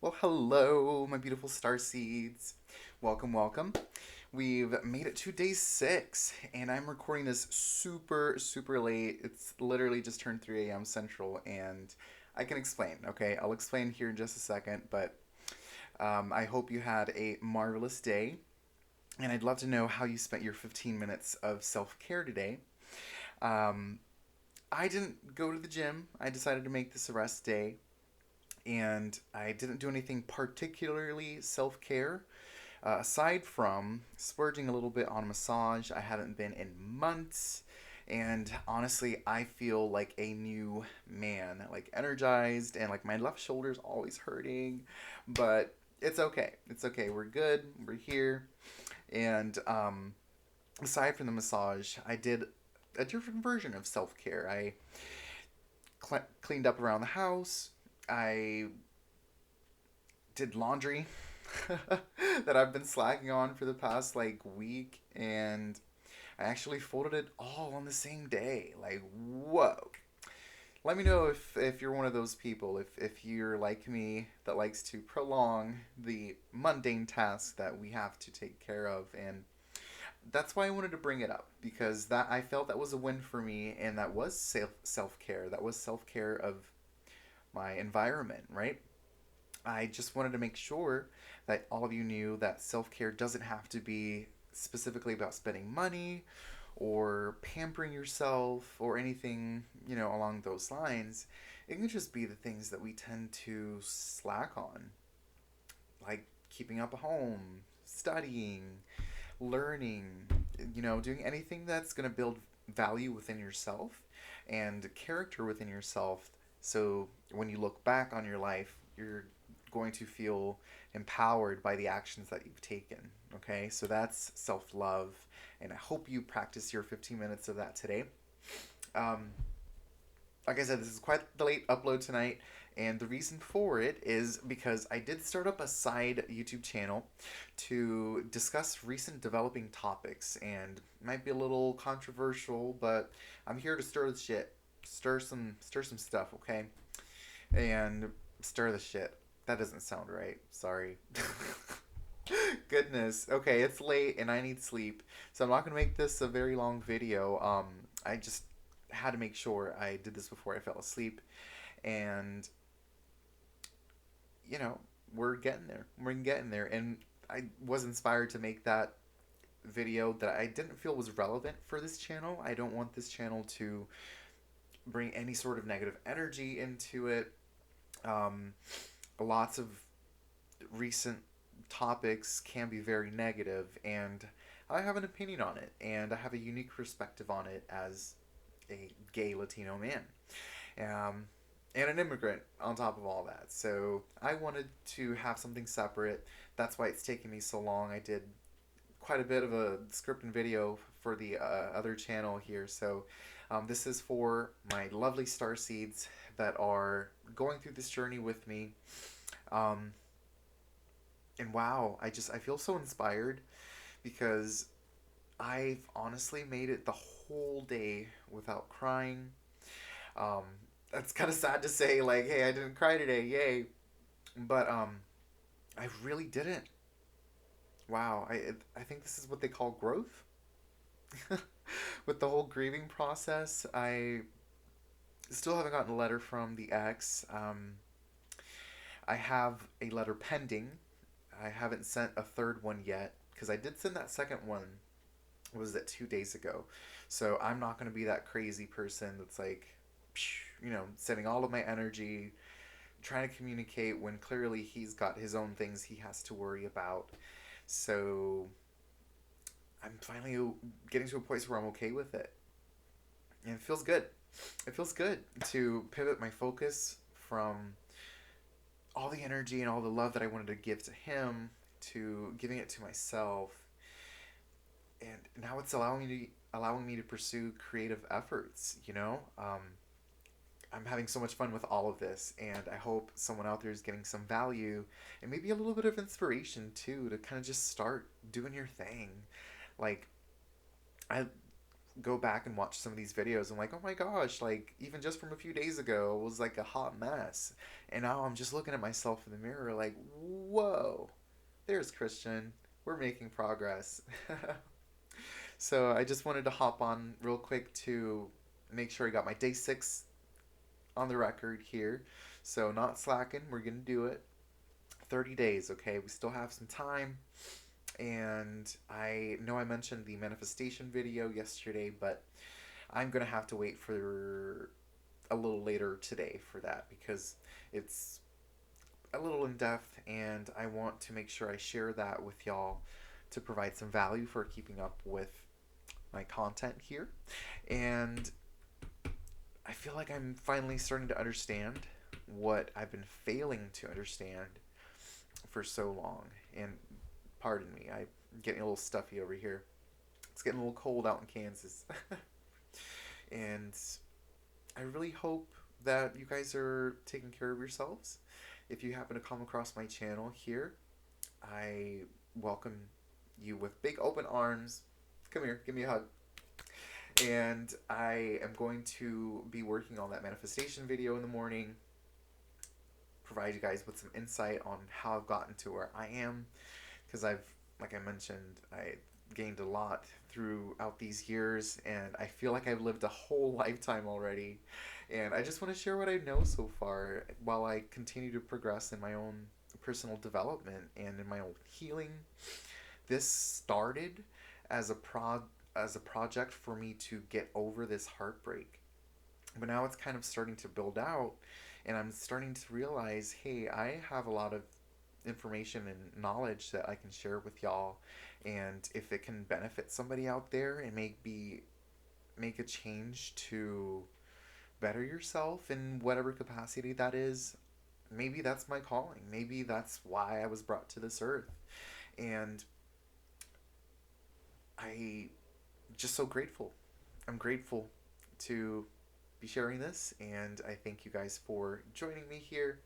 Well, hello, my beautiful starseeds. Welcome, welcome. We've made it to day 6, and I'm recording this super, super late. It's literally just turned 3 a.m. Central, and I can explain, okay? I'll explain here in just a second, but I hope you had a marvelous day, and I'd love to know how you spent your 15 minutes of self care today. Um, I didn't go to the gym, I decided to make this a rest day and I didn't do anything particularly self care. Aside from splurging a little bit on massage, I haven't been in months. And honestly, I feel like a new man, like energized, and like my left shoulder's always hurting. But it's okay. It's okay. We're good. We're here. And aside from the massage, I did a different version of self care. I cleaned up around the house. I did laundry that I've been slacking on for the past like week, and I actually folded it all on the same day. Like, whoa. Let me know if you're one of those people, if you're like me that likes to prolong the mundane tasks that we have to take care of. And that's why I wanted to bring it up, because that I felt that was a win for me, and that was self care. That was self care of my environment, right? I just wanted to make sure that all of you knew that self care doesn't have to be specifically about spending money or pampering yourself or anything, along those lines. It can just be the things that we tend to slack on, like keeping up a home, studying, learning, doing anything that's going to build value within yourself and character within yourself. So when you look back on your life, you're going to feel empowered by the actions that you've taken. Okay, so that's self love, and I hope you practice your 15 minutes of that today. Um, like I said, this is quite the late upload tonight, and the reason for it is because I did start up a side YouTube channel to discuss recent developing topics, and it might be a little controversial, but I'm here to stir the shit, stir some stuff, okay, and stir the shit. That doesn't sound right. Sorry. Goodness. Okay, it's late and I need sleep, so I'm not gonna make this a very long video. I just had to make sure I did this before I fell asleep, and you know, we're getting there. We're getting there, and I was inspired to make that video that I didn't feel was relevant for this channel. I don't want this channel to bring any sort of negative energy into it. Um, Lots of recent topics can be very negative, and I have an opinion on it, and I have a unique perspective on it as a gay Latino man, um, and an immigrant on top of all that. So I wanted to have something separate. That's why it's taken me so long. I did quite a bit of a script and video for the other channel here. So this is for my lovely star seeds that are going through this journey with me. Um, and wow, I feel so inspired because I've honestly made it the whole day without crying. Um, that's kind of sad to say, like, hey, I didn't cry today, yay. But I really didn't. Wow, I think this is what they call growth. With the whole grieving process, I still haven't gotten a letter from the ex. I have a letter pending. I haven't sent a third one yet because I did send that second one. Was that 2 days ago? So I'm not going to be that crazy person that's like, sending all of my energy trying to communicate when clearly he's got his own things he has to worry about. So I'm finally getting to a place where I'm okay with it. And it feels good. It feels good to pivot my focus from all the energy and all the love that I wanted to give to him to giving it to myself. And now it's allowing me to pursue creative efforts, I'm having so much fun with all of this, and I hope someone out there is getting some value and maybe a little bit of inspiration too to kind of just start doing your thing. Like, I go back and watch some of these videos. I'm like, oh my gosh, like even just from a few days ago, it was like a hot mess. And now I'm just looking at myself in the mirror like, whoa, there's Christian. We're making progress. So I just wanted to hop on real quick to make sure I got my day 6 on the record here. So not slacking, we're going to do it. 30 days, okay? We still have some time. And I know I mentioned the manifestation video yesterday, but I'm going to have to wait for a little later today for that because it's a little in depth and I want to make sure I share that with y'all to provide some value for keeping up with my content here. And I feel like I'm finally starting to understand what I've been failing to understand for so long. And pardon me, I'm getting a little stuffy over here. It's getting a little cold out in Kansas. And I really hope that you guys are taking care of yourselves. If you happen to come across my channel here, I welcome you with big open arms. Come here, give me a hug. And I am going to be working on that manifestation video in the morning, provide you guys with some insight on how I've gotten to where I am, because like I mentioned, I gained a lot throughout these years, and I feel like I've lived a whole lifetime already, and I just want to share what I know so far while I continue to progress in my own personal development and in my own healing. This started as a project for me to get over this heartbreak, but now it's kind of starting to build out, and I'm starting to realize, hey, I have a lot of information and knowledge that I can share with y'all, and if it can benefit somebody out there and make a change to better yourself in whatever capacity that is, maybe that's my calling. Maybe that's why I was brought to this earth. And I just so grateful. I'm grateful to be sharing this, and I thank you guys for joining me here.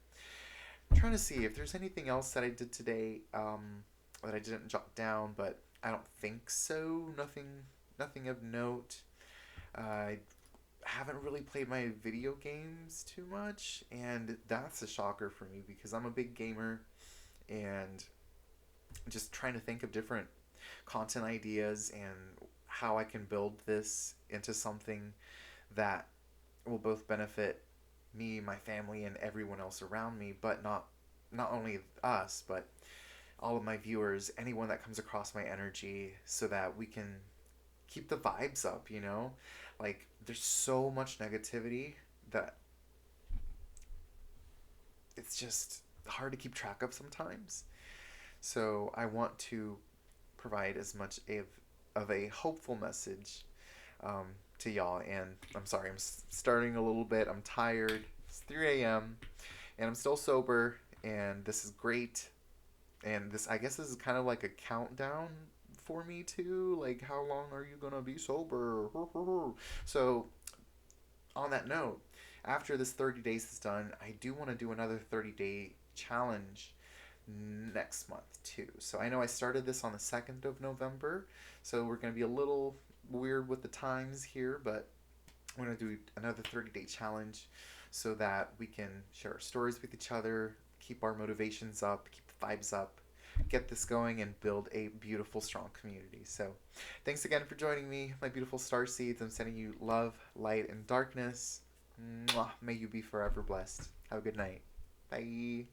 I'm trying to see if there's anything else that I did today that I didn't jot down, but I don't think so. Nothing of note. I haven't really played my video games too much, and that's a shocker for me because I'm a big gamer, and just trying to think of different content ideas and how I can build this into something that will both benefit me, my family, and everyone else around me, but not only us, but all of my viewers, anyone that comes across my energy, so that we can keep the vibes up, you know? Like, there's so much negativity that it's just hard to keep track of sometimes. So I want to provide as much of a hopeful message to y'all. And I'm sorry, I'm starting a little bit. I'm tired. It's 3 a.m. and I'm still sober, and this is great. And this, I guess, this is kind of like a countdown for me too. Like, how long are you gonna be sober? So, on that note, after this 30 days is done, I do want to do another 30-day challenge next month too. So I know I started this on the 2nd of November, so we're going to be a little weird with the times here, but we're going to do another 30-day challenge so that we can share our stories with each other, keep our motivations up, keep the vibes up, get this going, and build a beautiful, strong community. So thanks again for joining me, my beautiful star seeds. I'm sending you love, light, and darkness. Mwah. May you be forever blessed. Have a good night. Bye.